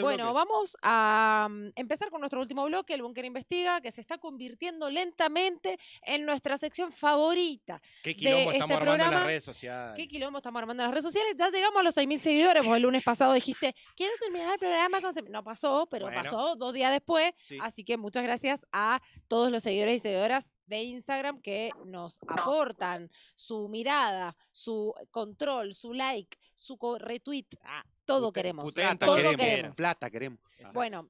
Bueno, vamos a empezar con nuestro último bloque, el Búnker Investiga, que se está convirtiendo lentamente en nuestra sección favorita. ¿Qué quilombo de estamos este armando en las programa. redes sociales? ¿Qué quilombo estamos armando en las redes sociales? Ya llegamos a los 6.000 seguidores. Vos el lunes pasado dijiste, quiero terminar el programa con... No pasó, pero Bueno. pasó 2 días después. Sí. Así que muchas gracias a todos los seguidores y seguidoras de Instagram que nos aportan su mirada, su control, su like, su retweet. Todo queremos. Todo queremos. Plata queremos. Bueno,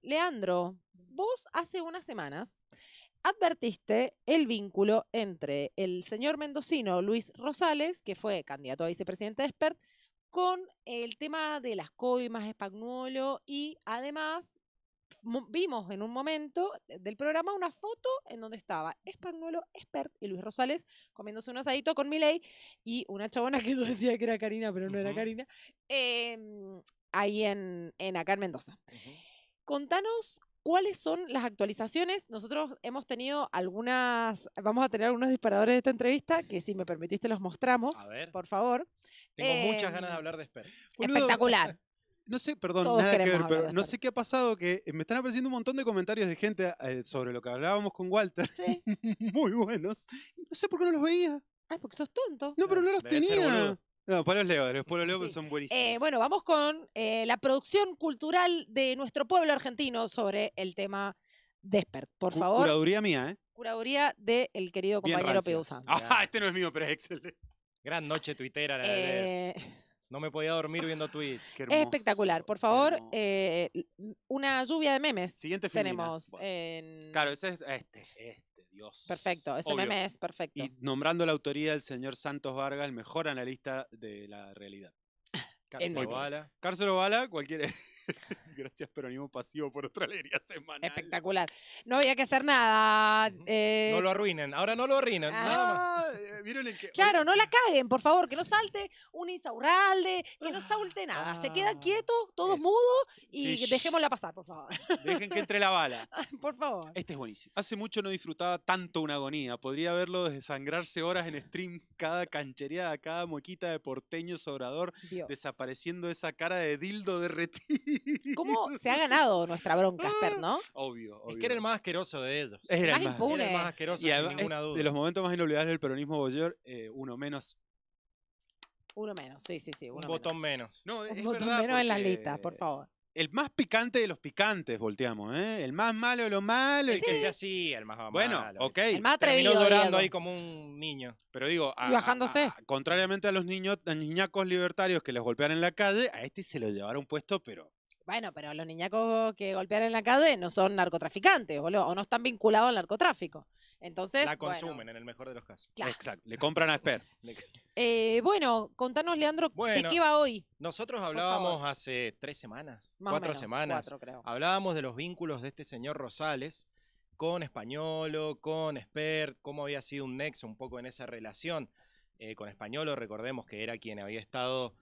Leandro, vos hace unas semanas advertiste el vínculo entre el señor mendocino Luis Rosales, que fue candidato a vicepresidente de Espert, con el tema de las coimas, Spagnuolo, y además vimos en un momento del programa una foto en donde estaba Spagnuolo, Espert y Luis Rosales comiéndose un asadito con Milei y una chabona que yo decía que era Karina, pero no era Karina, ahí acá en Mendoza. Contanos cuáles son las actualizaciones. Nosotros hemos tenido vamos a tener algunos disparadores de esta entrevista que si me permitiste los mostramos, A ver. por favor. Tengo muchas ganas de hablar de Espert. Espectacular. No sé, perdón, Todos nada que queremos ver, pero hablar de no sé qué ha pasado, que me están apareciendo un montón de comentarios de gente sobre lo que hablábamos con Walter. Sí. Muy buenos. No sé por qué no los veía. Ay, porque sos tonto. No, pero no los Debe ser tenía. boludo. No, después los leo, porque Sí. son buenísimos. Bueno, vamos con la producción cultural de nuestro pueblo argentino sobre el tema de Espert. Por favor. Curaduría mía, ¿eh? Curaduría del querido Bien compañero rancia. Peusán. Este no es mío, pero es excelente. Gran noche tuitera la de ayer. No me podía dormir viendo tweets. Qué Es hermoso, espectacular. Por qué favor, hermoso. una lluvia de memes. Siguiente filmina. Tenemos Bueno. en... Claro, ese es Dios. Perfecto, ese Obvio. meme es perfecto. Y nombrando la autoría del señor Santos Vargas, el mejor analista de la realidad. Cárcel Bala. Cárcel Bala, cualquier... Gracias, peronismo pasivo, por otra alegría semanal. Espectacular. No había que hacer nada. No lo arruinen. Ahora no lo arruinen. Nada más. ¿Vieron el que... Claro, no la caguen, por favor, que no salte un Insaurralde, que no salte nada. Se queda quieto, todos eso. mudos y Ish. dejémosla pasar, por favor. Dejen que entre la bala. Por favor. Este es buenísimo. Hace mucho no disfrutaba tanto una agonía. Podría verlo desangrarse horas en stream, cada canchereada, cada moquita de porteño sobrador, Dios. desapareciendo esa cara de dildo derretido. ¿Cómo se ha ganado nuestra bronca, Espert, no? Obvio. Es que era el más asqueroso de ellos. Era Más el más... impune. Era el más asqueroso, Y sin además, ninguna duda. de los momentos más inolvidables del peronismo boyer, uno menos. Uno menos, sí. Un botón menos. No, Un es botón verdad, menos en las porque listas, por favor. El más picante de los picantes, volteamos, ¿eh? El más malo de lo malo. El que sea así, el más Bueno, malo. ok. El más atrevido. Terminó llorando Diego. ahí como un niño. Pero digo, Y bajándose. contrariamente a los niñacos libertarios que les golpean en la calle, a este se lo llevaron puesto, pero... Bueno, pero los niñacos que golpean en la calle no son narcotraficantes, boludo, o no están vinculados al narcotráfico. Entonces, La consumen bueno, en el mejor de los casos. claro. Exacto, le compran a Esper. Bueno, contanos, Leandro, ¿de Bueno, qué va hoy? Nosotros hablábamos hace 3 semanas, Más o 4 menos, semanas. 4, creo. Hablábamos de los vínculos de este señor Rosales con Spagnuolo, con Espert, cómo había sido un nexo un poco en esa relación. Con Spagnuolo, recordemos que era quien había estado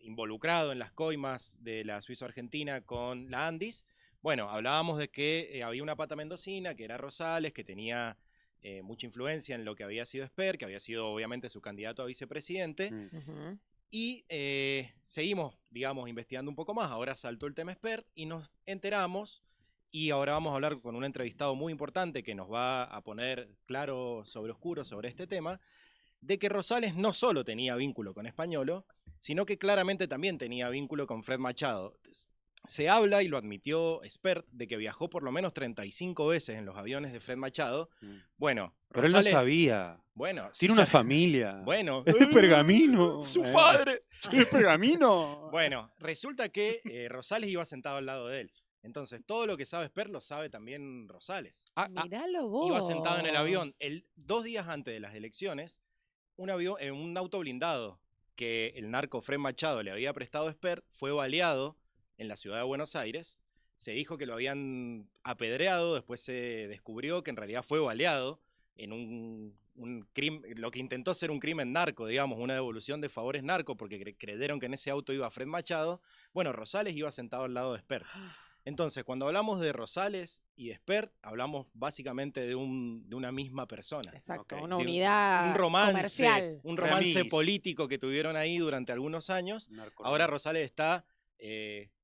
involucrado en las coimas de la Suizo-Argentina con la Andis. Bueno, hablábamos de que había una pata mendocina, que era Rosales, que tenía mucha influencia en lo que había sido Espert, que había sido obviamente su candidato a vicepresidente. Ujú. Y seguimos, digamos, investigando un poco más. Ahora saltó el tema Espert y nos enteramos, y ahora vamos a hablar con un entrevistado muy importante que nos va a poner claro sobre oscuro sobre este tema, de que Rosales no solo tenía vínculo con Spagnuolo, sino que claramente también tenía vínculo con Fred Machado. Se habla, y lo admitió Espert, de que viajó por lo menos 35 veces en los aviones de Fred Machado. Bueno, Pero él no sabía. Bueno, Tiene sí una familia. Bueno. Es de Pergamino. ¡Su padre! Es Pergamino. Bueno, resulta que Rosales iba sentado al lado de él. Entonces, todo lo que sabe Espert lo sabe también Rosales. Miralo vos. Iba sentado en el avión 2 días antes de las elecciones, un auto blindado que el narco Fred Machado le había prestado a Espert fue baleado en la ciudad de Buenos Aires. Se dijo que lo habían apedreado, después se descubrió que en realidad fue baleado en un crimen, lo que intentó ser un crimen narco, digamos, una devolución de favores narco, porque creyeron que en ese auto iba Fred Machado. Bueno, Rosales iba sentado al lado de Espert. Entonces, cuando hablamos de Rosales y de Spert, hablamos básicamente de una misma persona. Exacto, Ok. una De unidad un romance, comercial. un romance Remis. político que tuvieron ahí durante algunos años. Ahora Rosales está,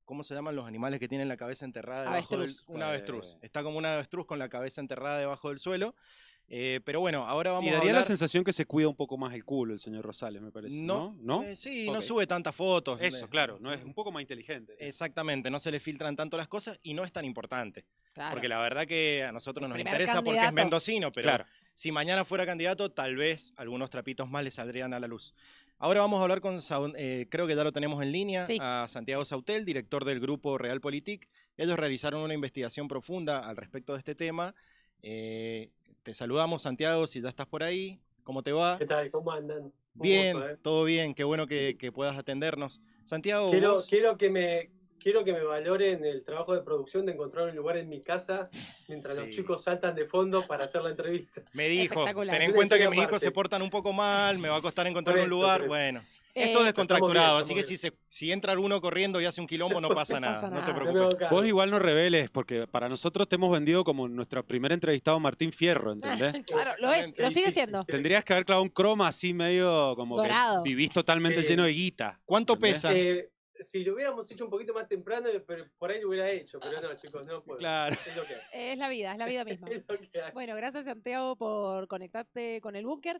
¿cómo se llaman los animales que tienen la cabeza enterrada debajo del Avestruz. un avestruz? Está como un avestruz con la cabeza enterrada debajo del suelo. Pero bueno, ahora Y vamos a daría la hablar... sensación que se cuida un poco más el culo el señor Rosales, me parece. ¿No? ¿No? Sí, no Ok. sube tantas fotos. Eso, claro, no es un poco más inteligente. Exactamente, no se le filtran tanto las cosas y no es tan importante. Claro. Porque la verdad que a nosotros El nos primer interesa porque es candidato. mendocino, pero Claro. si mañana fuera candidato, tal vez algunos trapitos más le saldrían a la luz. Ahora vamos a hablar con, creo que ya lo tenemos en línea, Sí. a Santiago Sautel, director del grupo Realpolitik. Ellos realizaron una investigación profunda al respecto de este tema. Te saludamos, Santiago, si ya estás por ahí. ¿Cómo te va? ¿Qué tal? ¿Cómo andan? Un Bien, gusto, ¿eh? todo bien, qué bueno que puedas atendernos. Santiago, Quiero, vos... quiero que me valoren el trabajo de producción de encontrar un lugar en mi casa mientras los Sí. chicos saltan de fondo para hacer la entrevista. Me dijo, Espectacular. ten Es en una cuenta que historia mis hijos aparte. se portan un poco mal, me va a costar encontrar Por un eso, lugar. por eso. Bueno, Eh, esto es descontracturado, estamos así que bien. si entra alguno corriendo y hace un quilombo, no pasa No nada, pasa no te nada. No me preocupes. hago cargo. Vos igual no reveles, porque para nosotros te hemos vendido como nuestro primer entrevistado Martín Fierro, ¿entendés? Claro, lo es, Exactamente. lo sigue Difícil. siendo. Tendrías que haber clavado un croma así medio como Dorado. que vivís totalmente lleno de guita. ¿Cuánto ¿entendés? pesa? Si lo hubiéramos hecho un poquito más temprano, pero por ahí lo hubiera hecho, pero no, chicos, no puedo. Claro. Es lo que hay. Es la vida misma. Es lo que hay. Bueno, gracias Santiago por conectarte con el búnker.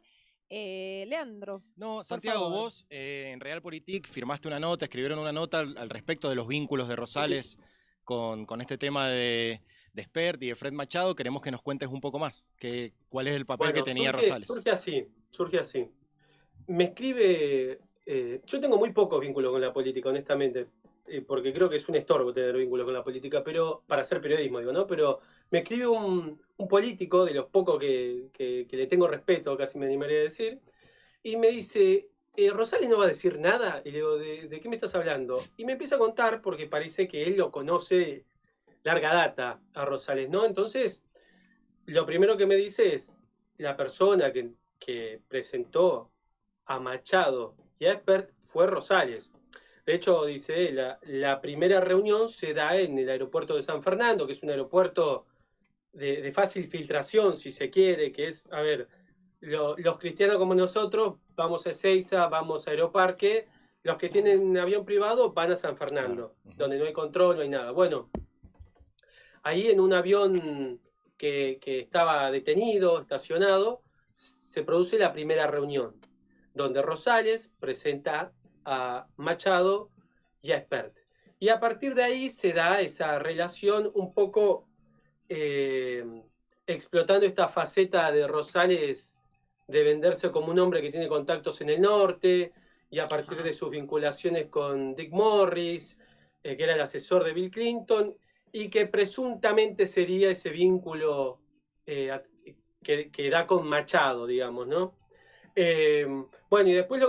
Leandro, No, Santiago, favor. vos en Realpolitik firmaste una nota, escribieron una nota al respecto de los vínculos de Rosales con este tema de Spert y de Fred Machado. Queremos que nos cuentes un poco más, cuál es el papel que Bueno, tenía surge Rosales. surge así. Me escribe, yo tengo muy pocos vínculos con la política, honestamente, porque creo que es un estorbo tener vínculos con la política, pero para hacer periodismo, digo, ¿no? Pero me escribe un político, de los pocos que le tengo respeto, casi me animaría a decir, y me dice, ¿Rosales no va a decir nada? Y le digo, ¿de qué me estás hablando? Y me empieza a contar, porque parece que él lo conoce larga data a Rosales, ¿no? Entonces, lo primero que me dice es, la persona que presentó a Machado y a Spert fue Rosales. De hecho, dice, la primera reunión se da en el aeropuerto de San Fernando, que es un aeropuerto de fácil filtración, si se quiere, que es, a ver, los cristianos como nosotros vamos a Ezeiza, vamos a Aeroparque, los que tienen avión privado van a San Fernando, Claro. donde no hay control, no hay nada. Bueno, ahí en un avión que estaba detenido, estacionado, se produce la primera reunión, donde Rosales presenta a Machado y a Spert. Y a partir de ahí se da esa relación un poco explotando esta faceta de Rosales de venderse como un hombre que tiene contactos en el norte, y a partir de sus vinculaciones con Dick Morris, que era el asesor de Bill Clinton, y que presuntamente sería ese vínculo que da con Machado, digamos, ¿no? Bueno, y después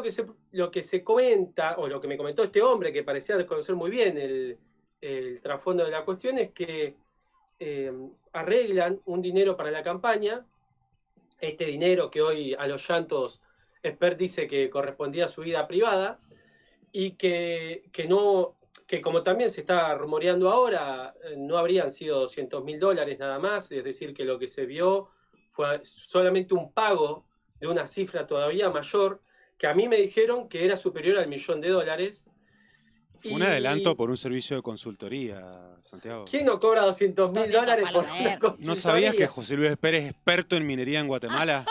lo que se comenta, o lo que me comentó este hombre, que parecía desconocer muy bien el trasfondo de la cuestión, es que arreglan un dinero para la campaña, este dinero que hoy a los llantos Spert dice que correspondía a su vida privada, y que como también se está rumoreando ahora, no habrían sido $200.000 nada más, es decir, que lo que se vio fue solamente un pago de una cifra todavía mayor, que a mí me dijeron que era superior al $1.000.000. Fue un adelanto por un servicio de consultoría, Santiago. ¿Quién no cobra $200.000 por una consultoría? ¿No sabías que José Luis Pérez es experto en minería en Guatemala?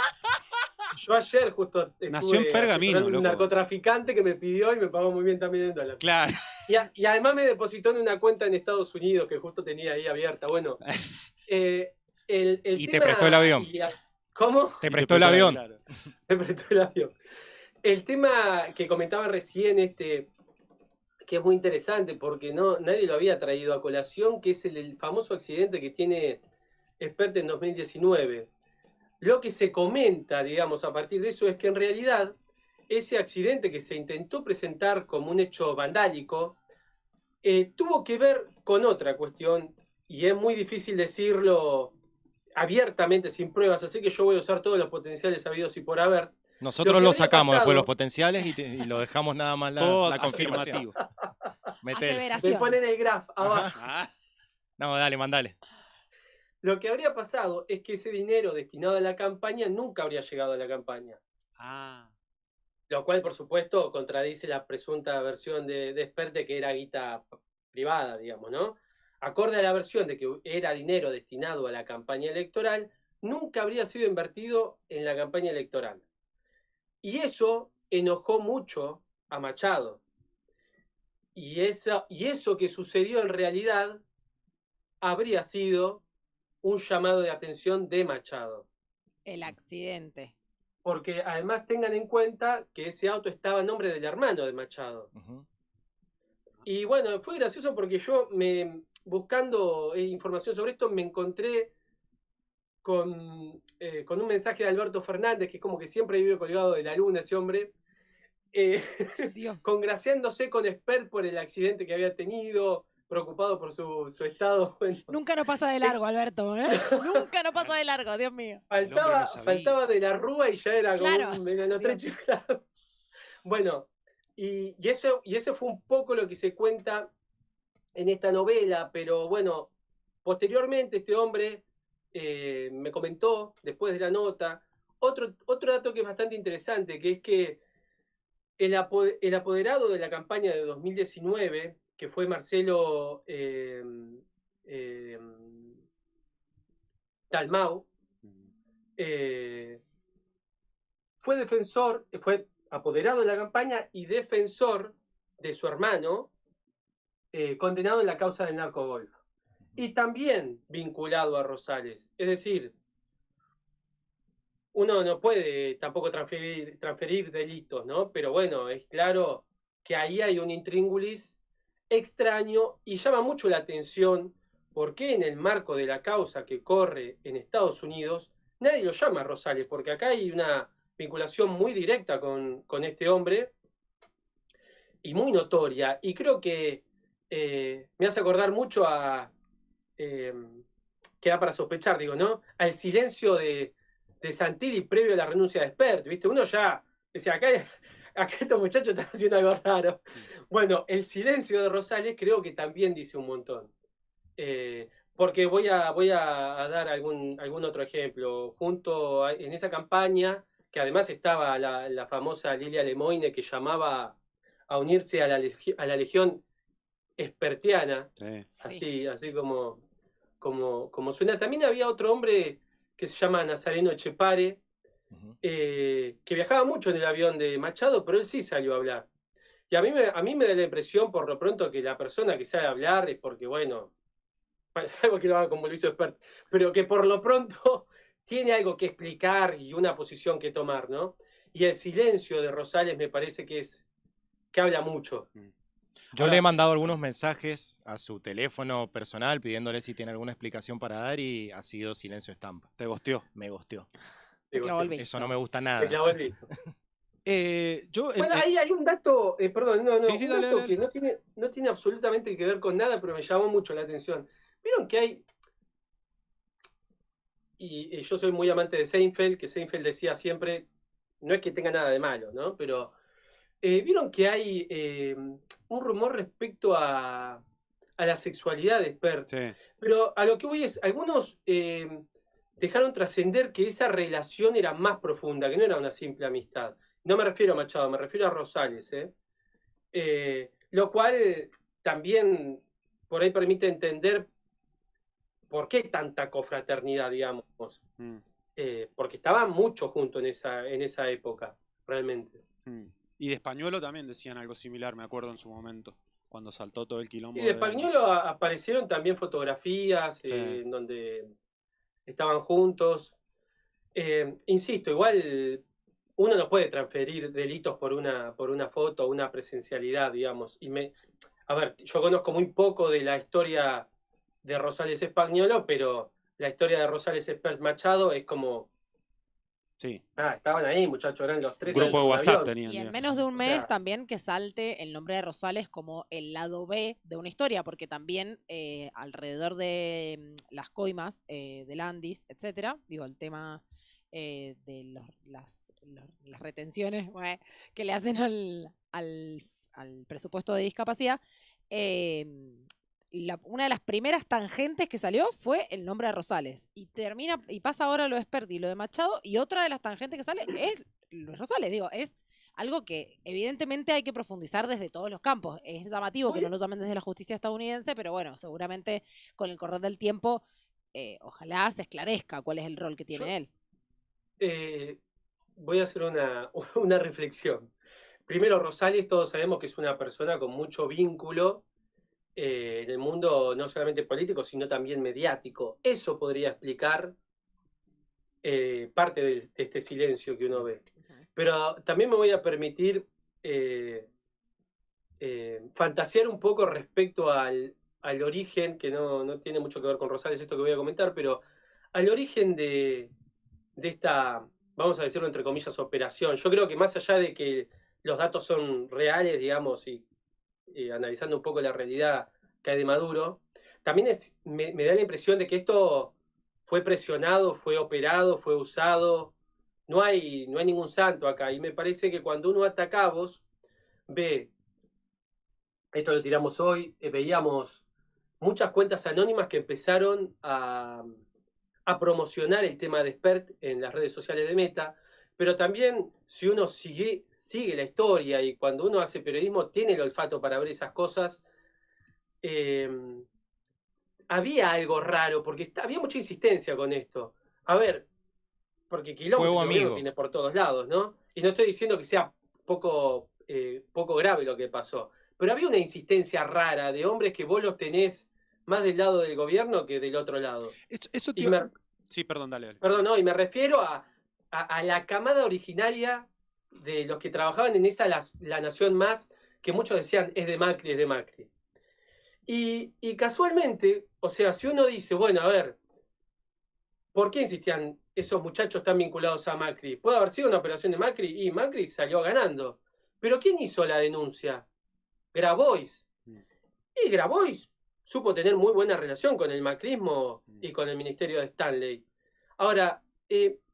Yo ayer justo Nació en estuve Pergamino, asesorando un loco. narcotraficante que me pidió y me pagó muy bien también en dólares. Claro. Y además me depositó en una cuenta en Estados Unidos que justo tenía ahí abierta. Bueno, Y te prestó el avión. ¿Cómo? Te prestó el avión. Claro. Me prestó el avión. El tema que comentaba recién, que es muy interesante porque nadie lo había traído a colación, que es el famoso accidente que tiene Spert en 2019. Lo que se comenta, digamos, a partir de eso es que en realidad ese accidente que se intentó presentar como un hecho vandálico tuvo que ver con otra cuestión, y es muy difícil decirlo abiertamente sin pruebas, así que yo voy a usar todos los potenciales habidos y por haber. Nosotros Lo que lo había sacamos después pasado- los potenciales y lo dejamos nada más Todo la confirmación. afirmativo. Metele. Me Aseveración. ponen el graph abajo. Ah, No, dale, mandale. Lo que habría pasado es que ese dinero destinado a la campaña nunca habría llegado a la campaña. Ah, Lo cual, por supuesto, contradice la presunta versión de Spert de que era guita privada, digamos, ¿no? Acorde a la versión de que era dinero destinado a la campaña electoral, nunca habría sido invertido en la campaña electoral. Y eso enojó mucho a Machado. Y eso que sucedió en realidad habría sido un llamado de atención de Machado. El accidente. Porque además tengan en cuenta que ese auto estaba a nombre del hermano de Machado. Ujú. Y bueno, fue gracioso porque yo, buscando información sobre esto, me encontré con un mensaje de Alberto Fernández, que es como que siempre vive colgado de la luna ese hombre, eh, Dios. congraciándose con Spert por el accidente que había tenido, preocupado por su estado. Bueno, Nunca nos pasa de largo, Alberto, ¿eh? Nunca nos pasa de largo, Dios mío. El hombre no sabía. faltaba de la rúa y ya era como Claro, un enanotre Dios. chiflado. Bueno, y eso fue un poco lo que se cuenta en esta novela, pero bueno, posteriormente este hombre me comentó, después de la nota, otro dato que es bastante interesante, que es que el apoderado de la campaña de 2019, que fue Marcelo Dalmau, fue apoderado de la campaña y defensor de su hermano, condenado en la causa del narcogolf. Y también vinculado a Rosales. Es decir, uno no puede tampoco transferir delitos, ¿no? Pero bueno, es claro que ahí hay un intríngulis extraño y llama mucho la atención porque en el marco de la causa que corre en Estados Unidos, nadie lo llama Rosales, porque acá hay una vinculación muy directa con este hombre y muy notoria. Y creo que me hace acordar mucho a... queda para sospechar, digo, ¿no? Al silencio de Santilli previo a la renuncia de Spert, ¿viste? Uno ya decía, acá estos muchachos están haciendo algo raro. Bueno, el silencio de Rosales creo que también dice un montón. Porque voy a dar algún otro ejemplo. En esa campaña, que además estaba la famosa Lilia Lemoine, que llamaba a unirse a la Legión Espertiana, sí. así como suena. También había otro hombre que se llama Nazareno Echepare, Ujú. que viajaba mucho en el avión de Machado, pero él sí salió a hablar. Y a mí me da la impresión, por lo pronto, que la persona que sabe hablar es porque, bueno, es algo que lo haga como lo hizo Spert, pero que por lo pronto tiene algo que explicar y una posición que tomar, ¿no? Y el silencio de Rosales me parece que habla mucho. Yo Ahora, le he mandado algunos mensajes a su teléfono personal pidiéndole si tiene alguna explicación para dar y ha sido silencio estampa. Te gosteó. Me gosteó. Te clavó el visto. Eso no me gusta te nada. clavó el visto. Bueno, ahí hay un dato, perdón, Sí, un dale, dato dale, que dale. no tiene absolutamente que ver con nada, pero me llamó mucho la atención. Vieron que hay, y yo soy muy amante de Seinfeld, que Seinfeld decía siempre, no es que tenga nada de malo, ¿no? Pero vieron que hay un rumor respecto a la sexualidad de Spert. Sí. Pero a lo que voy es, algunos dejaron trascender que esa relación era más profunda, que no era una simple amistad. No me refiero a Machado, me refiero a Rosales, lo cual también por ahí permite entender por qué tanta confraternidad, digamos. Mm, Porque estaban mucho juntos en esa época, realmente. mm. Y de Españolo también decían algo similar, me acuerdo en su momento, cuando saltó todo el Y quilombo de de Pagnolo Denis. aparecieron también fotografías Sí. en donde estaban juntos. Insisto, igual uno no puede transferir delitos por una foto o una presencialidad, digamos. A ver, yo conozco muy poco de la historia de Rosales Espagnolo, pero la historia de Rosales Espert Machado es como, Sí. estaban ahí, muchachos, eran los Un tres grupo adentro de de un WhatsApp avión. tenían. Y en Ya. menos de un O mes sea, también que salte el nombre de Rosales como el lado B de una historia, porque también alrededor de las coimas del Andis, etcétera, digo, el tema de las retenciones que le hacen al presupuesto de discapacidad, eh, una de las primeras tangentes que salió fue el nombre de Rosales. Y pasa ahora lo de Spert y lo de Machado, y otra de las tangentes que sale es Luis Rosales. Digo, es algo que evidentemente hay que profundizar desde todos los campos. Es llamativo que no lo llamen desde la justicia estadounidense, pero bueno, seguramente con el correr del tiempo, ojalá se esclarezca cuál es el rol que tiene él. Voy a hacer una reflexión. Primero, Rosales, todos sabemos que es una persona con mucho vínculo en el mundo no solamente político, sino también mediático. Eso podría explicar parte de este silencio que uno ve. Pero también me voy a permitir fantasear un poco respecto al origen, que no tiene mucho que ver con Rosales esto que voy a comentar, pero al origen de esta, vamos a decirlo entre comillas, operación. Yo creo que más allá de que los datos son reales, digamos, y analizando un poco la realidad que hay de Maduro, también me da la impresión de que esto fue presionado, fue operado, fue usado. No hay ningún santo acá. Y me parece que cuando uno ata cabos, ve, esto lo tiramos hoy, veíamos muchas cuentas anónimas que empezaron a promocionar el tema de Spert en las redes sociales de Meta, pero también si uno sigue la historia y cuando uno hace periodismo tiene el olfato para ver esas cosas, había algo raro, porque había mucha insistencia con esto. A ver, porque quilombo tiene por todos lados, ¿no? Y no estoy diciendo que sea poco grave lo que pasó, pero había una insistencia rara de hombres que vos los tenés más del lado del gobierno que del otro lado. Eso Sí, perdón, dale. Perdón, no, y me refiero a la camada originaria de los que trabajaban en esa La Nación Más, que muchos decían es de Macri, es de Macri. Y casualmente, o sea, si uno dice, bueno, a ver, ¿por qué insistían esos muchachos tan vinculados a Macri? ¿Puede haber sido una operación de Macri? Y Macri salió ganando. ¿Pero quién hizo la denuncia? Grabois. Y Grabois supo tener muy buena relación con el macrismo y con el ministerio de Stanley. Ahora,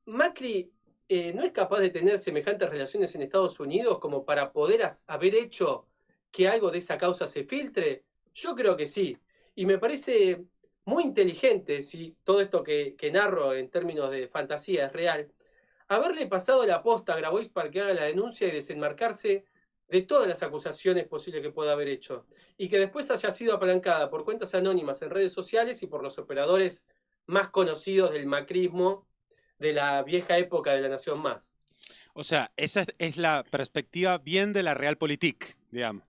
Macri no es capaz de tener semejantes relaciones en Estados Unidos como para poder haber hecho que algo de esa causa se filtre. Yo creo que sí. Y me parece muy inteligente, si todo esto que narro en términos de fantasía es real, haberle pasado la posta a Grabois para que haga la denuncia y desenmarcarse de todas las acusaciones posibles que pueda haber hecho, y que después haya sido apalancada por cuentas anónimas en redes sociales y por los operadores más conocidos del macrismo de la vieja época de La Nación Más. O sea, esa es la perspectiva bien de la Realpolitik, digamos,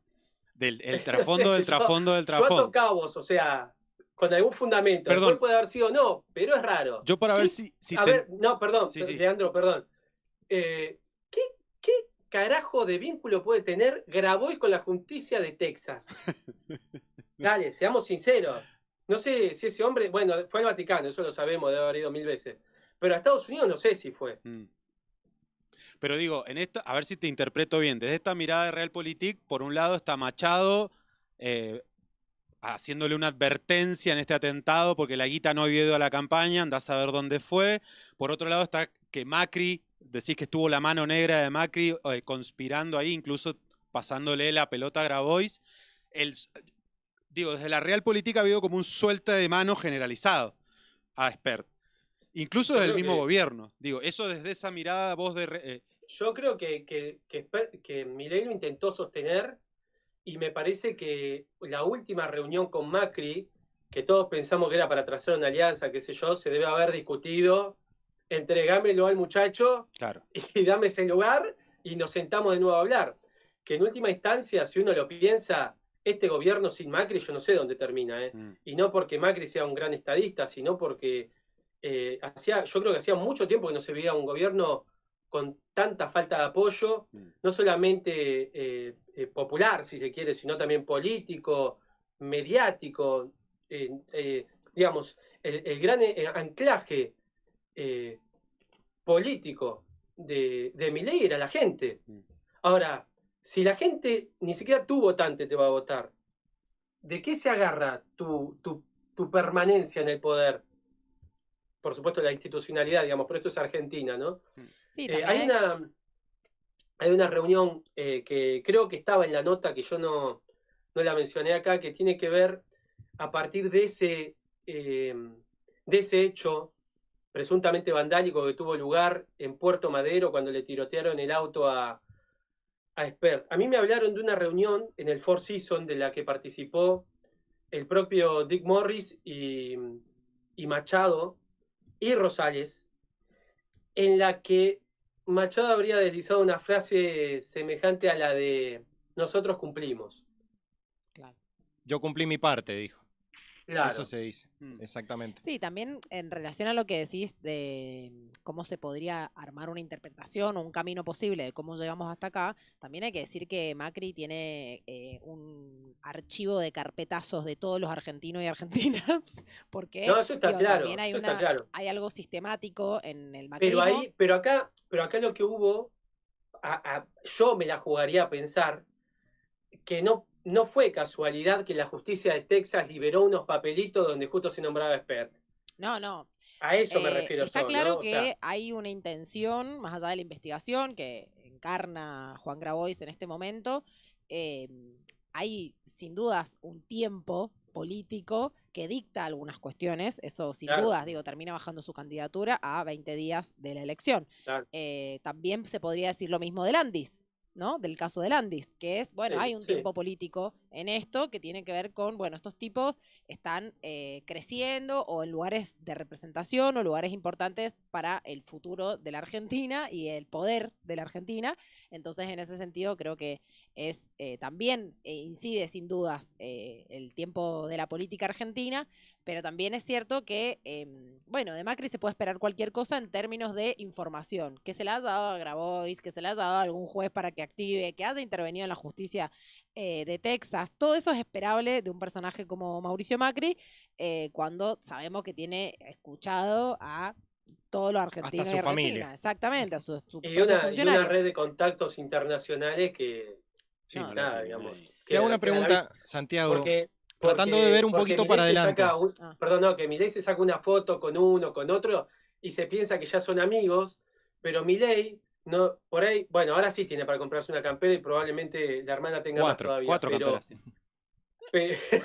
del trasfondo del trasfondo del trasfondo. Yo ato cabos, o sea, con algún fundamento. Perdón. Después puede haber sido no, pero es raro. Yo para ver si no, perdón, sí. Leandro, perdón. ¿Qué carajo de vínculo puede tener Grabois con la justicia de Texas? Dale, seamos sinceros. No sé si ese hombre, bueno, fue al Vaticano, eso lo sabemos, debe haber ido 1000 veces. Pero a Estados Unidos no sé si fue. Pero digo, en esta, a ver si te interpreto bien. Desde esta mirada de Realpolitik, por un lado está Machado haciéndole una advertencia en este atentado porque la guita no había ido a la campaña, andás a ver dónde fue. Por otro lado está que Macri, decís que estuvo la mano negra de Macri conspirando ahí, incluso pasándole la pelota a Grabois. Digo, desde la Realpolitik ha habido como un suelta de mano generalizado a Spert. Incluso desde el mismo gobierno. Digo, eso desde esa mirada vos de... Yo creo que Milei lo intentó sostener, y me parece que la última reunión con Macri, que todos pensamos que era para trazar una alianza, qué sé yo, se debe haber discutido, entregámelo al muchacho, claro, y dame ese lugar y nos sentamos de nuevo a hablar. Que en última instancia, si uno lo piensa, este gobierno sin Macri yo no sé dónde termina. Y no porque Macri sea un gran estadista, sino porque yo creo que hacía mucho tiempo que no se veía un gobierno con tanta falta de apoyo, no solamente popular, si se quiere, sino también político, mediático, digamos, el gran anclaje político de Milei era la gente. Ahora, si la gente ni siquiera tu votante te va a votar, ¿de qué se agarra tu permanencia en el poder? Por supuesto la institucionalidad, digamos, pero esto es Argentina, ¿no? Sí, hay una reunión que creo que estaba en la nota, que yo no la mencioné acá, que tiene que ver a partir de ese hecho presuntamente vandálico que tuvo lugar en Puerto Madero cuando le tirotearon el auto a Espert. A mí me hablaron de una reunión en el Four Seasons de la que participó el propio Dick Morris y Machado y Rosales, en la que Machado habría deslizado una frase semejante a la de "nosotros cumplimos". Claro. Yo cumplí mi parte, dijo. Claro. Eso se dice, exactamente. Sí, también en relación a lo que decís de cómo se podría armar una interpretación o un camino posible de cómo llegamos hasta acá, también hay que decir que Macri tiene un archivo de carpetazos de todos los argentinos y argentinas, porque No, eso está claro, también hay, eso está claro. hay algo sistemático en el macrismo. Pero acá lo que hubo, yo me la jugaría a pensar que no fue casualidad que la justicia de Texas liberó unos papelitos donde justo se nombraba Espert. No. A eso me refiero está yo, claro ¿no? que hay una intención, más allá de la investigación, que encarna Juan Grabois en este momento. Hay sin dudas un tiempo político que dicta algunas cuestiones, eso sin dudas, termina bajando su candidatura a 20 días de la elección. Claro. También se podría decir lo mismo de Landis, ¿no? Del caso de Landis, que es, hay un tiempo político en esto que tiene que ver con, estos tipos están creciendo o en lugares de representación o lugares importantes para el futuro de la Argentina y el poder de la Argentina. Entonces, en ese sentido, creo que es también incide sin dudas el tiempo de la política argentina, pero también es cierto que, de Macri se puede esperar cualquier cosa en términos de información, que se le haya dado a Grabois, que se le haya dado a algún juez para que active, que haya intervenido en la justicia de Texas. Todo eso es esperable de un personaje como Mauricio Macri, cuando sabemos que tiene escuchado a todos los argentinos hasta su y familia. Argentina. Exactamente, a su y una red de contactos internacionales que... Sí, digamos. Te hago una pregunta, Santiago. Porque tratando de ver un poquito para adelante. Que Milei se saca una foto con uno, con otro, y se piensa que ya son amigos, pero Milei, no, por ahí, ahora sí tiene para comprarse una campera y probablemente la hermana tenga más todavía. Cuatro camperas.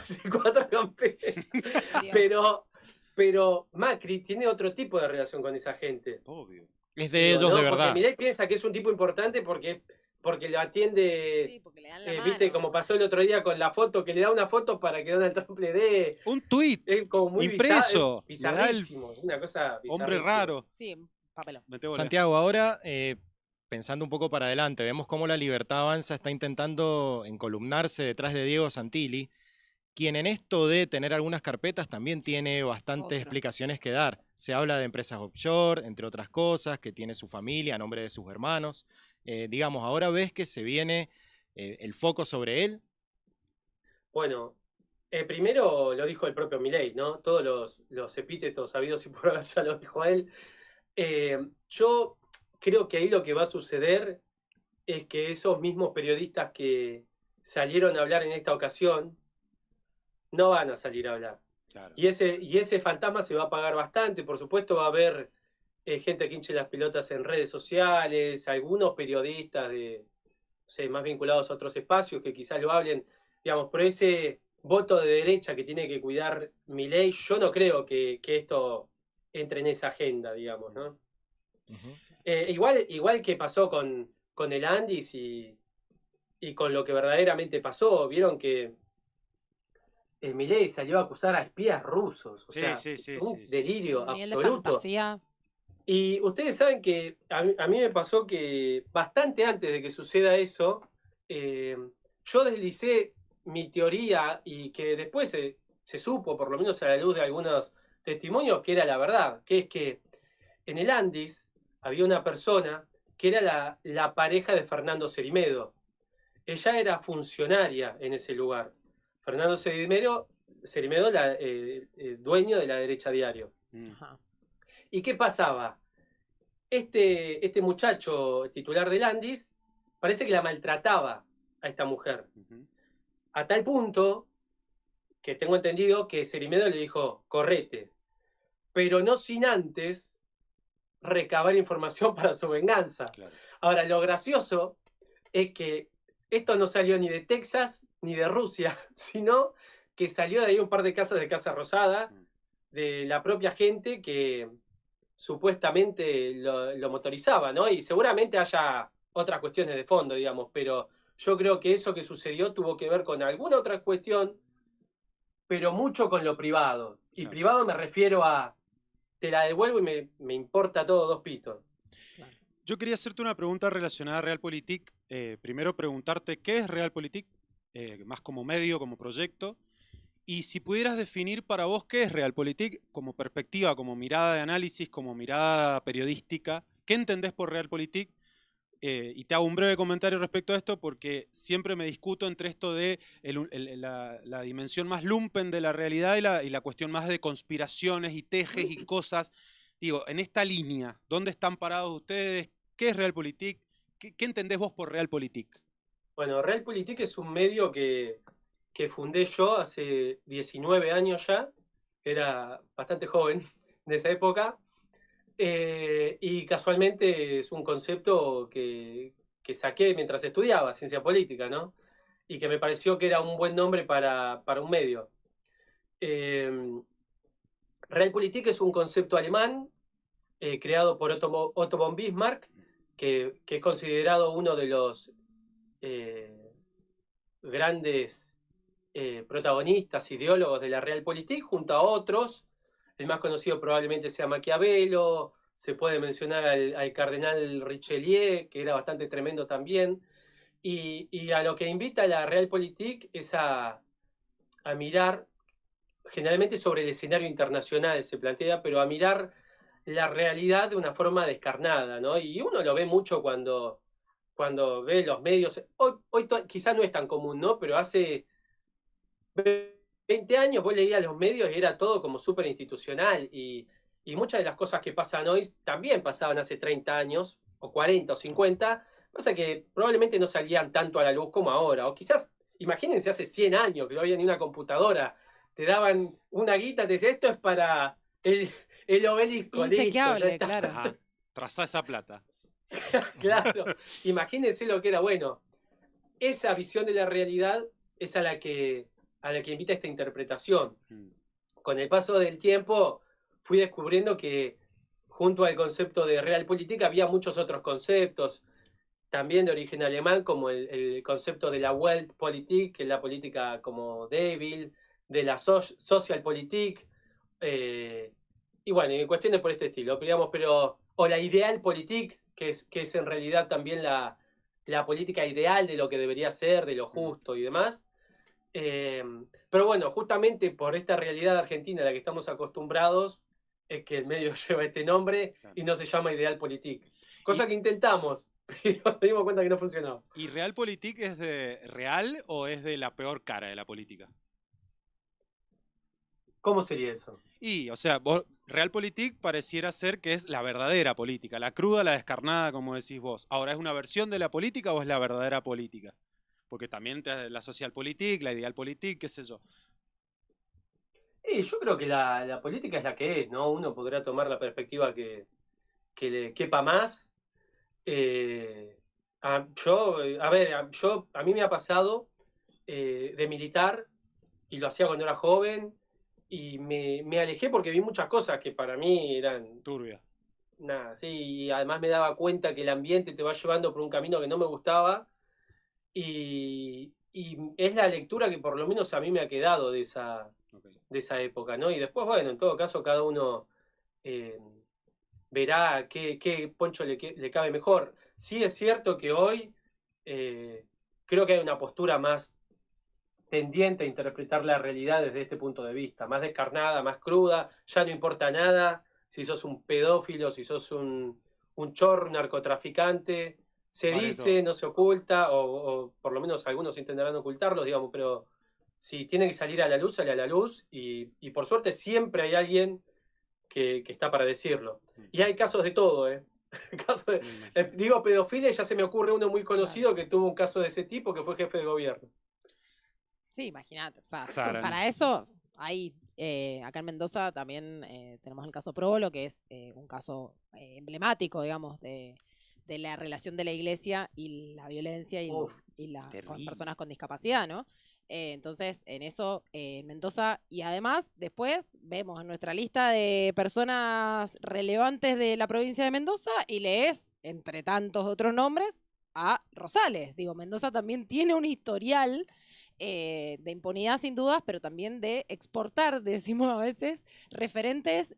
Sí, 4 camperas. Pero Macri tiene otro tipo de relación con esa gente. Obvio. Es de ellos, de verdad. Porque Milei piensa que es un tipo importante porque lo atiende, porque le dan la viste, mano. como pasó el otro día con la foto, que le da una foto para que Donald Trump le dé un tuit como muy impreso, bizarrísimo, es una cosa bizarrísima. Hombre raro. Sí, papelón. Santiago, ahora pensando un poco para adelante, vemos cómo la Libertad Avanza está intentando encolumnarse detrás de Diego Santilli, quien en esto de tener algunas carpetas también tiene bastantes explicaciones que dar. Se habla de empresas offshore, entre otras cosas, que tiene su familia a nombre de sus hermanos. Digamos, ahora ves que se viene el foco sobre él. Bueno, primero lo dijo el propio Milei, ¿no? Todos los epítetos sabidos y por haber ya lo dijo a él. Yo creo que ahí lo que va a suceder es que esos mismos periodistas que salieron a hablar en esta ocasión no van a salir a hablar. Claro. Y ese fantasma se va a apagar bastante. Por supuesto va a haber gente que hinche las pelotas en redes sociales, algunos periodistas más vinculados a otros espacios que quizás lo hablen, digamos, por ese voto de derecha que tiene que cuidar Milei. Yo no creo que esto entre en esa agenda, digamos, ¿no? Igual que pasó con el Andis y con lo que verdaderamente pasó. Vieron que Milei salió a acusar a espías rusos. O sea, un delirio absoluto. Y ustedes saben que a mí me pasó que bastante antes de que suceda eso, yo deslicé mi teoría y que después se supo, por lo menos a la luz de algunos testimonios, que era la verdad, que es que en el Andis había una persona que era la pareja de Fernando Cerimedo. Ella era funcionaria en ese lugar. Fernando Cerimedo, dueño de La Derecha Diario. Ajá. ¿Y qué pasaba? Este muchacho titular del Andis parece que la maltrataba a esta mujer. A tal punto que tengo entendido que Cerimedo le dijo, correte, pero no sin antes recabar información para su venganza. Claro. Ahora, lo gracioso es que esto no salió ni de Texas ni de Rusia, sino que salió de ahí un par de casos de Casa Rosada, de la propia gente que supuestamente lo motorizaba, ¿no? Y seguramente haya otras cuestiones de fondo, digamos, pero yo creo que eso que sucedió tuvo que ver con alguna otra cuestión, pero mucho con lo privado. Y Claro. privado me refiero a, te la devuelvo y me importa todo dos pitos. Yo quería hacerte una pregunta relacionada a Realpolitik. Primero preguntarte qué es Realpolitik, más como medio, como proyecto. Y si pudieras definir para vos qué es Realpolitik como perspectiva, como mirada de análisis, como mirada periodística, ¿qué entendés por Realpolitik? Y te hago un breve comentario respecto a esto porque siempre me discuto entre esto de la dimensión más lumpen de la realidad y la cuestión más de conspiraciones y tejes y cosas. Digo, en esta línea, ¿dónde están parados ustedes? ¿Qué es Realpolitik? ¿Qué entendés vos por Realpolitik? Bueno, Realpolitik es un medio que fundé yo hace 19 años ya, era bastante joven de esa época, y casualmente es un concepto que saqué mientras estudiaba ciencia política, ¿no? Y que me pareció que era un buen nombre para un medio. Realpolitik es un concepto alemán creado por Otto von Bismarck, que es considerado uno de los grandes protagonistas, ideólogos de la Realpolitik, junto a otros. El más conocido probablemente sea Maquiavelo, se puede mencionar al cardenal Richelieu, que era bastante tremendo también. Y a lo que invita la Realpolitik es a mirar, generalmente sobre el escenario internacional se plantea, pero a mirar la realidad de una forma descarnada, ¿no? Y uno lo ve mucho cuando ve los medios. Hoy quizás no es tan común, ¿no? Pero hace 20 años vos leías los medios y era todo como súper institucional. Y muchas de las cosas que pasan hoy también pasaban hace 30 años, o 40 o 50. Pasa que probablemente no salían tanto a la luz como ahora. O quizás, imagínense, hace 100 años que no había ni una computadora. Te daban una guita, te decían, esto es para el obelisco, listo, ya Inchequeable, está. claro. Ajá, trazá esa plata. Claro, imagínense lo que era. Bueno, esa visión de la realidad es a la que invita esta interpretación. Con el paso del tiempo fui descubriendo que junto al concepto de Realpolitik había muchos otros conceptos, también de origen alemán, como el concepto de la Weltpolitik, que es la política como débil, de la Socialpolitik, y bueno, y cuestiones por este estilo, digamos, pero, o la Idealpolitik, que es en realidad también la política ideal de lo que debería ser, de lo justo y demás. Pero bueno, justamente por esta realidad argentina a la que estamos acostumbrados, es que el medio lleva este nombre y no se llama Idealpolitik. Cosa que intentamos, pero nos dimos cuenta que no funcionó. ¿Y Realpolitik es de real o es de la peor cara de la política? ¿Cómo sería eso? Y, o sea, Realpolitik pareciera ser que es la verdadera política, la cruda, la descarnada, como decís vos. Ahora, ¿es una versión de la política o es la verdadera política? Porque también la Socialpolitik, la Idealpolitik, qué sé yo. Yo creo que la política es la que es, ¿no? Uno podrá tomar la perspectiva que le quepa más. A mí me ha pasado de militar, y lo hacía cuando era joven, y me alejé porque vi muchas cosas que para mí eran Turbia. nada, sí, y además me daba cuenta que el ambiente te va llevando por un camino que no me gustaba, y es la lectura que por lo menos a mí me ha quedado de esa época, ¿no? Y después, bueno, en todo caso, cada uno verá qué poncho le cabe mejor. Sí es cierto que hoy creo que hay una postura más tendiente a interpretar la realidad desde este punto de vista, más descarnada, más cruda, ya no importa nada si sos un pedófilo, si sos un chorro, un narcotraficante, se Vale dice, todo. no se oculta, o por lo menos algunos intentarán ocultarlo, digamos, pero si tiene que salir a la luz, sale a la luz, y por suerte siempre hay alguien que está para decirlo. Y hay casos de todo, ¿eh? Digo pedofilia y ya se me ocurre uno muy conocido que tuvo un caso de ese tipo, que fue jefe de gobierno. Sí, imagínate. O sea, Saran. para eso hay, acá en Mendoza también tenemos el caso Probolo, que es un caso emblemático, digamos, de la relación de la iglesia y la violencia con terrible. personas con discapacidad, ¿no? Entonces, en eso, Mendoza, y además, después vemos en nuestra lista de personas relevantes de la provincia de Mendoza y lees, entre tantos otros nombres, a Rosales. Digo, Mendoza también tiene un historial de impunidad sin dudas, pero también de exportar, decimos a veces, referentes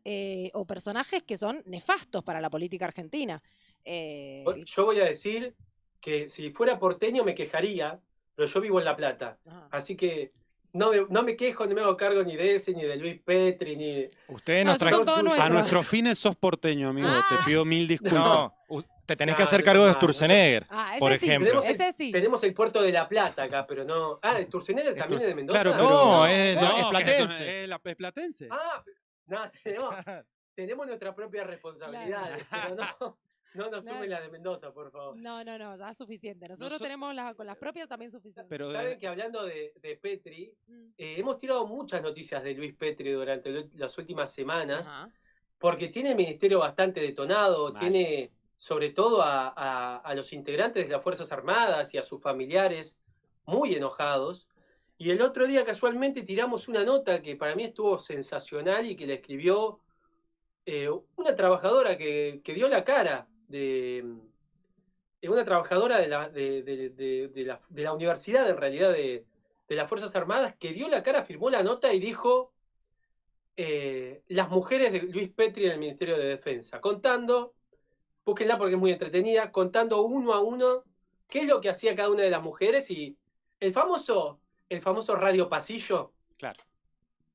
o personajes que son nefastos para la política argentina. Yo voy a decir que si fuera porteño me quejaría, pero yo vivo en La Plata. Ajá. Así que no me quejo, ni me hago cargo ni de ese, ni de Luis Petri, ni... Ustedes No, nos esos son todos traen... A nuestros. nuestros fines sos porteño, amigo. Te Ah. pido mil disculpas. No, te tenés que No, hacer no cargo de es malo, Sturzenegger, Ah, ese por sí, ejemplo. ese sí. Tenemos el puerto de La Plata acá, pero no... Ah, ¿el Sturzenegger también es de Mendoza? Claro, No, pero... es No, platense. es platense. Ah, no, tenemos nuestras propias responsabilidades, pero no nos sumen la de Mendoza, por favor. No, ya es suficiente. Nosotros Nosotros- tenemos con las propias también suficiente. Pero Saben que hablando de Petri, Mm. hemos tirado muchas noticias de Luis Petri durante las últimas semanas, Ajá. porque tiene el ministerio bastante detonado, Mal. tiene sobre todo a los integrantes de las Fuerzas Armadas y a sus familiares muy enojados. Y el otro día casualmente tiramos una nota que para mí estuvo sensacional y que le escribió una trabajadora que dio la cara, una trabajadora de la universidad, en realidad, de las Fuerzas Armadas, que dio la cara, firmó la nota y dijo las mujeres de Luis Petri en el Ministerio de Defensa, contando, búsquenla porque es muy entretenida, contando uno a uno qué es lo que hacía cada una de las mujeres y el famoso radio pasillo. Claro.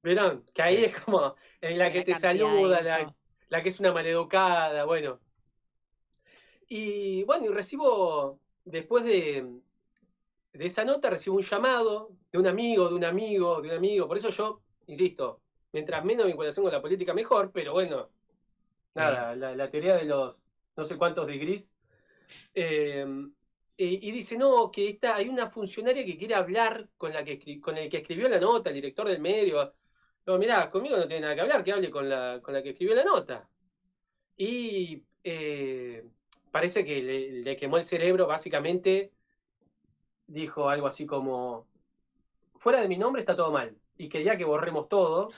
¿Verán? Que ahí Sí. es como en la Sí, que la te cantidad de saluda, info. la que es una maleducada, bueno. Y bueno, y recibo, después de esa nota, recibo un llamado de un amigo, por eso yo, insisto, mientras menos vinculación con la política mejor, pero bueno, nada, la teoría de los no sé cuántos degrees. Y dice, no, que hay una funcionaria que quiere hablar con el que escribió la nota, el director del medio. No, mirá, conmigo no tiene nada que hablar, que hable con la que escribió la nota. Y parece que le quemó el cerebro, básicamente dijo algo así como, fuera de mi nombre está todo mal, y quería que borremos todo.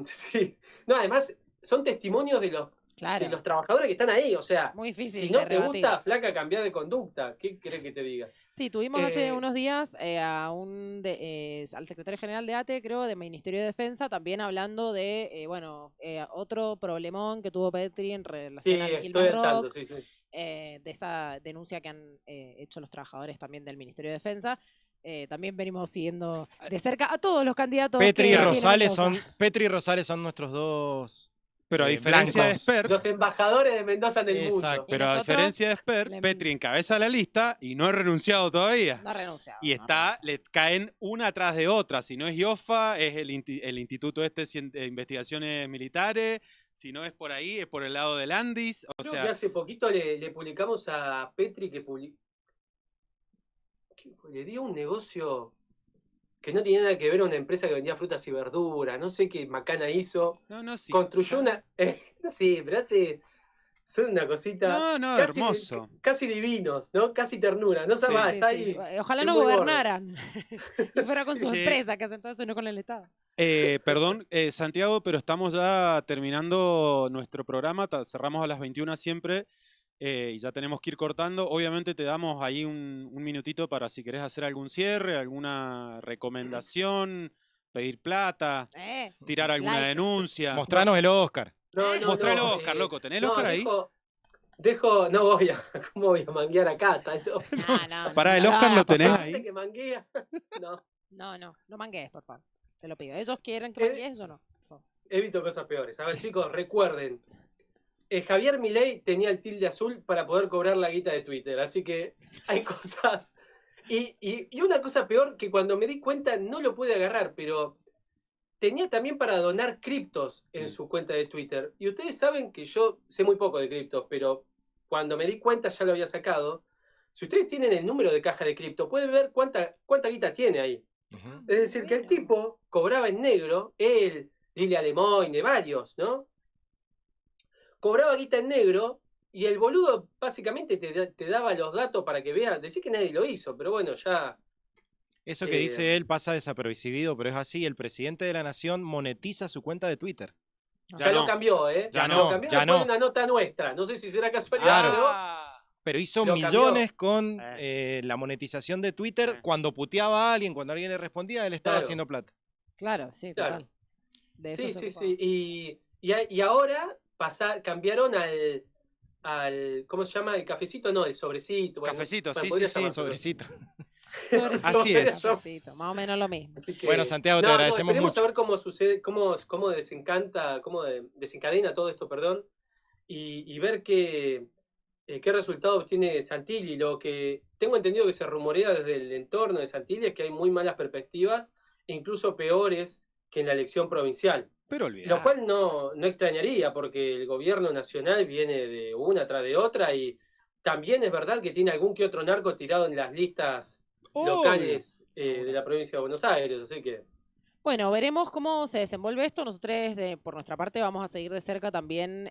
Sí. No, además, son testimonios de los Claro. trabajadores que están ahí, o sea, Muy difícil si no de te rebatir. gusta, flaca, cambiar de conducta. ¿Qué querés que te diga? Sí, tuvimos hace unos días al secretario general de ATE, creo, de Ministerio de Defensa, también hablando de, otro problemón que tuvo Petri en Sí, relación al estoy Quilmes al tanto, Rock, sí. de esa denuncia que han hecho los trabajadores también del Ministerio de Defensa. También venimos siguiendo de cerca a todos los candidatos. Petri y que tiene Rosales Mendoza. son nuestros dos. Pero a diferencia de blancos. Spert, Los embajadores de Mendoza en el Exacto. mundo. pero a nosotros diferencia de Spert, le- Petri encabeza la lista y no ha renunciado todavía. No ha renunciado. Y le caen una atrás de otra. Si no es IOFA, es el Instituto de Investigaciones Militares. Si no es por ahí, es por el lado del Andis. O Creo sea, que hace poquito le publicamos a Petri que le dio un negocio que no tenía nada que ver a una empresa que vendía frutas y verduras. No sé qué macana hizo. no, sí. Construyó una... sí, pero son una cosita... No, casi, hermoso. Casi divinos, ¿no? Casi ternura. No Sí, sabes, Sí, está sí. ahí. Ojalá es no muy gordo. gobernaran y fuera con sus Sí. empresas que hacen todo eso y no con el Estado. Perdón, Santiago, pero estamos ya terminando nuestro programa. Cerramos a las 21 siempre. Y ya tenemos que ir cortando. Obviamente te damos ahí un minutito para si querés hacer algún cierre, alguna recomendación, pedir plata, tirar alguna Likes. denuncia. Mostranos el Oscar. Mostrá el Oscar, loco. ¿Tenés el Oscar ahí? No voy a... ¿Cómo voy a manguear acá? No. Pará, el Oscar lo tenés ¿Gente ahí. que manguea? No. No mangues, por favor. Te lo pido. ¿Ellos quieren que Eh, mangues o no? Por favor. Evito cosas peores. A ver, chicos, recuerden. Javier Milei tenía el tilde azul para poder cobrar la guita de Twitter. Así que hay cosas. Y una cosa peor que cuando me di cuenta no lo pude agarrar, pero tenía también para donar criptos en su cuenta de Twitter. Y ustedes saben que yo sé muy poco de criptos, pero cuando me di cuenta ya lo había sacado. Si ustedes tienen el número de caja de cripto, pueden ver cuánta guita tiene ahí. Es decir, que el tipo cobraba en negro, él, Lilia Lemoyne, varios, ¿no? Cobraba guita en negro y el boludo básicamente te daba los datos para que veas. Decís que nadie lo hizo, pero bueno, ya Eso que dice él pasa desapercibido, pero es así. El presidente de la nación monetiza su cuenta de Twitter. Ya lo cambió, ¿eh? Ya Lo no, cambió ya después no. de una nota nuestra. No sé si será casualidad, Claro. Pero hizo Lo millones cambió. con la monetización de Twitter. Cuando puteaba a alguien, cuando alguien le respondía, él estaba Claro. haciendo plata. Claro, sí, Claro. total. De eso Sí, se sí, ocupaba. sí. Y ahora cambiaron al. ¿Cómo se llama? El cafecito, no, el sobrecito. Bueno, Cafecito, bueno, sí, podría sí, sí. llamarse Sobrecito. Así es. Sobrecito, más o menos lo mismo. Así que, Bueno, Santiago, te no, agradecemos esperemos mucho. a ver cómo sucede, cómo desencadena todo esto, perdón, y ver qué resultado obtiene Santilli. Lo que tengo entendido que se rumorea desde el entorno de Santilli es que hay muy malas perspectivas, e incluso peores que en la elección provincial. Pero Lo olvidá. cual no extrañaría, porque el gobierno nacional viene de una tras de otra, y también es verdad que tiene algún que otro narco tirado en las listas locales de la provincia de Buenos Aires, así que... Bueno, veremos cómo se desenvuelve esto. Nosotros, por nuestra parte, vamos a seguir de cerca también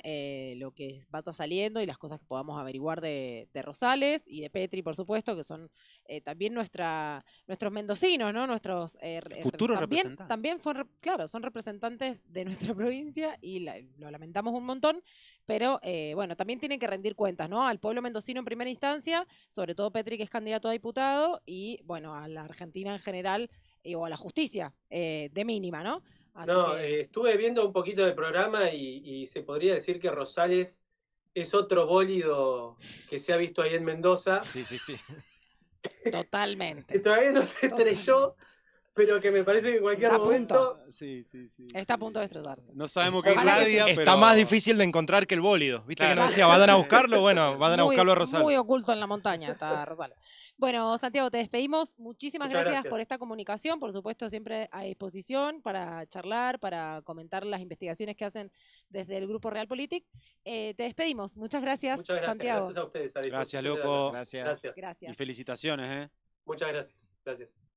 lo que vaya saliendo y las cosas que podamos averiguar de Rosales y de Petri, por supuesto, que son también nuestros mendocinos, ¿no? Nuestros Futuros representantes. También claro, son representantes de nuestra provincia y lo lamentamos un montón, pero bueno, también tienen que rendir cuentas, ¿no? Al pueblo mendocino en primera instancia, sobre todo Petri, que es candidato a diputado, y bueno, a la Argentina en general, o a la justicia, de mínima, ¿no? Así No, que... estuve viendo un poquito del programa y se podría decir que Rosales es otro bólido que se ha visto ahí en Mendoza, Sí, sí, sí. que Totalmente. todavía no se estrelló, pero que me parece que en cualquier Está a momento... punto. Sí, sí, sí. Está a punto de estrellarse. No sabemos qué Ojalá que radia, sí. pero... Está más difícil de encontrar que el bólido. ¿Viste Claro. que nos decía, vayan a buscarlo? Bueno, vayan a Muy, buscarlo a Rosales. muy oculto en la montaña está Rosales. Bueno, Santiago, te despedimos. Muchísimas Muchas gracias gracias. por esta comunicación. Por supuesto, siempre a disposición para charlar, para comentar las investigaciones que hacen desde el Grupo Realpolitik. Te despedimos. Muchas gracias, Muchas gracias, Santiago. gracias a ustedes. A Gracias, disposición de la loco. nota. Gracias. Gracias. Gracias. Y felicitaciones, ¿eh? Muchas gracias. Gracias.